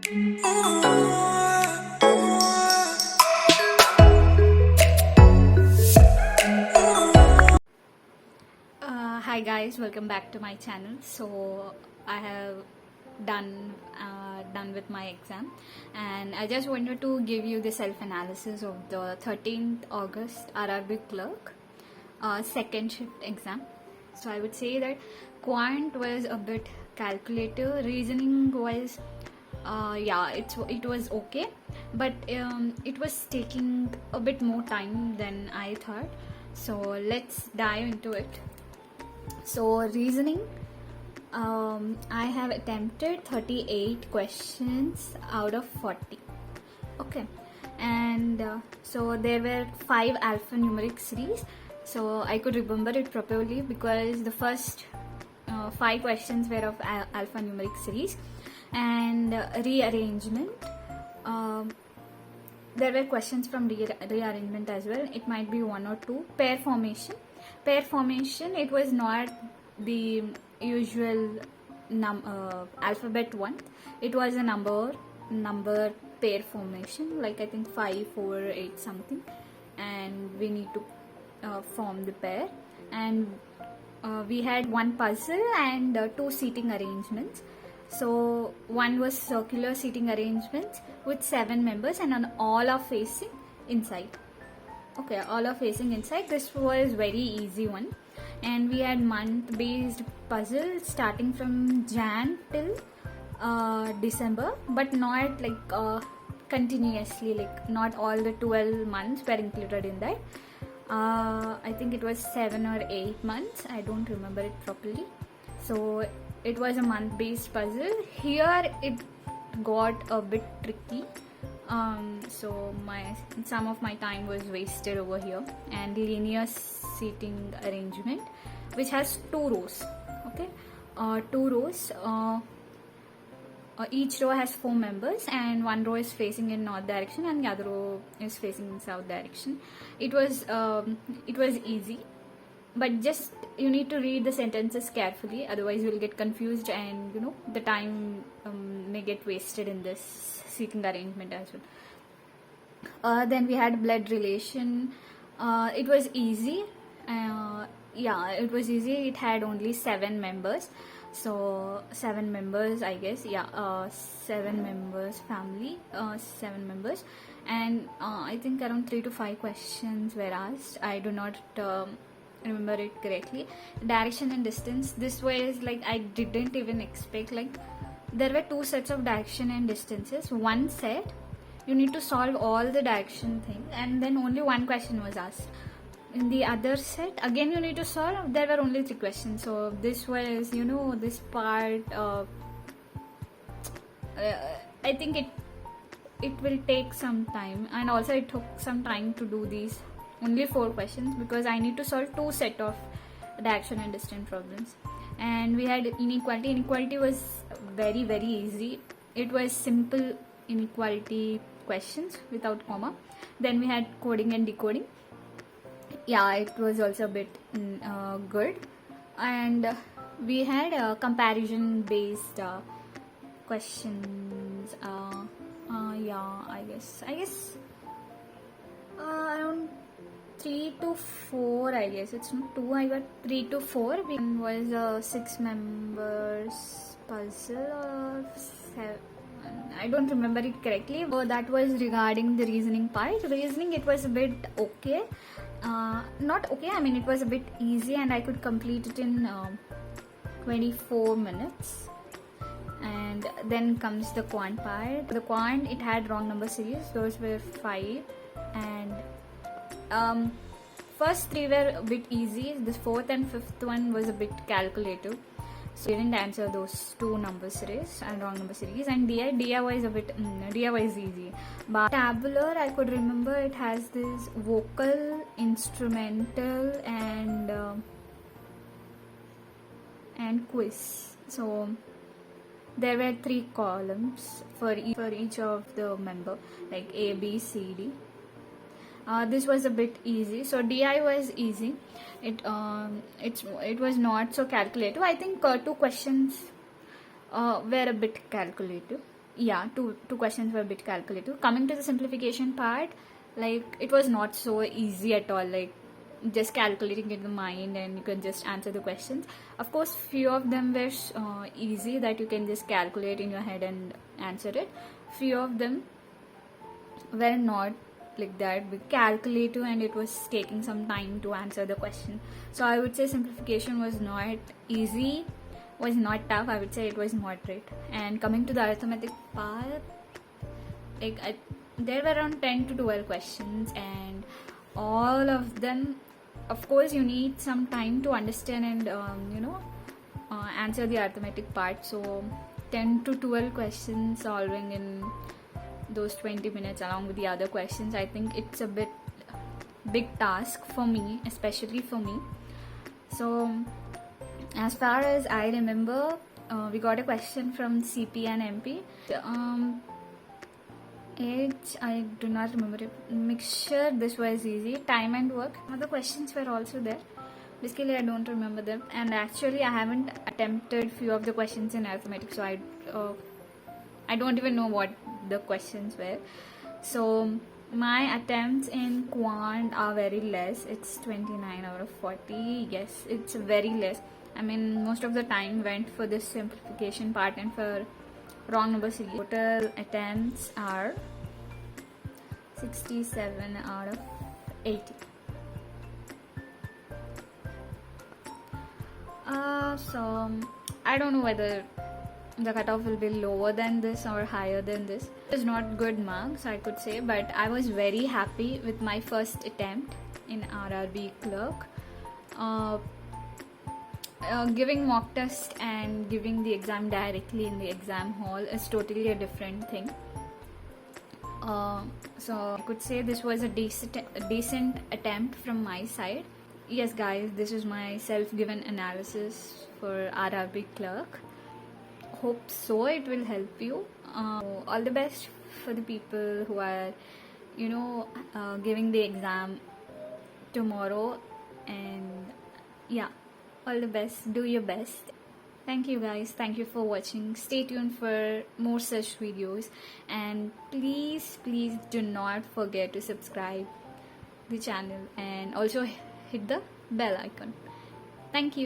Hi guys, welcome back to my channel. So I have done with my exam, and I just wanted to give you the self-analysis of the 13th August RRB clerk second shift exam. So I would say that quant was a bit calculative, reasoning was it was okay, but it was taking a bit more time than I thought. So let's dive into it. So reasoning, I have attempted 38 questions out of 40. Okay, and so there were 5 alphanumeric series. So I could remember it properly because the first 5 questions were of alphanumeric series, and rearrangement. There were questions from rearrangement as well. It might be 1 or 2. Pair formation, it was not the usual alphabet one. It was a number pair formation, like I think 5, 4, 8 something, and we need to form the pair. And we had 1 puzzle and 2 seating arrangements. So one was circular seating arrangements with 7 members, and all are facing inside. Okay, all are facing inside. This was very easy one. And we had month based puzzle starting from Jan till December, but not like continuously, like not all the 12 months were included in that. I think it was 7 or 8 months, I don't remember it properly. So it was a month based puzzle. Here it got a bit tricky. So some of my time was wasted over here. And linear seating arrangement, which has 2 rows. Okay, 2 rows. Each row has 4 members, and 1 row is facing in north direction and the other row is facing in south direction. It was easy, but just you need to read the sentences carefully, otherwise you will get confused, and the time may get wasted in this seating arrangement as well. Then we had blood relation. It was easy. It was easy. It had only 7 members. So 7 members, I guess. 7 members family, 7 members, and I think around 3 to 5 questions were asked. I do not remember it correctly. Direction and distance, this was like I didn't even expect. Like there were 2 sets of direction and distances. One set you need to solve all the direction things, and then only 1 question was asked. In the other set again you need to solve, there were only 3 questions. So this was this part I think it will take some time, and also it took some time to do these only 4 questions because I need to solve 2 set of direction and distance problems. And we had inequality was very very easy. It was simple inequality questions without comma. Then we had coding and decoding. It was also a bit good. And we had comparison based questions. I guess around 3 to 4, I guess. It's not 2, I got 3 to 4. One was a 6 members puzzle or 7, I don't remember it correctly. So that was regarding the reasoning part. Reasoning, it was a bit okay. Not okay, I mean it was a bit easy, and I could complete it in 24 minutes. And then comes the quant part. The quant, it had wrong number series. Those were 5. And first 3 were a bit easy. The 4th and 5th one was a bit calculative, so I didn't answer those 2 number series and wrong number series. And DI was a bit DI was easy. But tabular, I could remember it has this vocal, instrumental, and quiz. So there were 3 columns for each of the member, like A, B, C, D. This was a bit easy. So DI was easy. It was not so calculative. I think 2 questions were a bit calculative. yeah, two questions were a bit calculative. Coming to the simplification part, like it was not so easy at all. Like just calculating in the mind and you can just answer the questions. Of course, few of them were easy that you can just calculate in your head and answer it. Few of them were not like that, with calculative, and it was taking some time to answer the question. So I would say simplification was not easy, was not tough. I would say it was moderate. And coming to the arithmetic part, like there were around 10 to 12 questions, and all of them, of course, you need some time to understand and answer the arithmetic part. So 10 to 12 questions solving in those 20 minutes along with the other questions, I think it's a bit big task for me, especially for me. So as far as I remember, we got a question from CP and MP. Age, I do not remember it. Mixture, this was easy. Time and work, other questions were also there. Basically, I don't remember them, and actually I haven't attempted few of the questions in arithmetic, so I don't even know what the questions were. So my attempts in quant are very less. It's 29 out of 40. Yes, it's very less. I mean, most of the time went for this simplification part and for wrong number series. Total attempts are 67 out of 80. So I don't know whether the cutoff will be lower than this or higher than this. It is not good marks, I could say, but I was very happy with my first attempt in RRB clerk. Giving mock test and giving the exam directly in the exam hall is totally a different thing. So I could say this was a decent attempt from my side. Yes guys, this is my self-given analysis for RRB clerk. Hope so it will help you. All the best for the people who are giving the exam tomorrow, and yeah, all the best. Do your best. Thank you guys, thank you for watching. Stay tuned for more such videos, and please do not forget to subscribe the channel and also hit the bell icon. Thank you.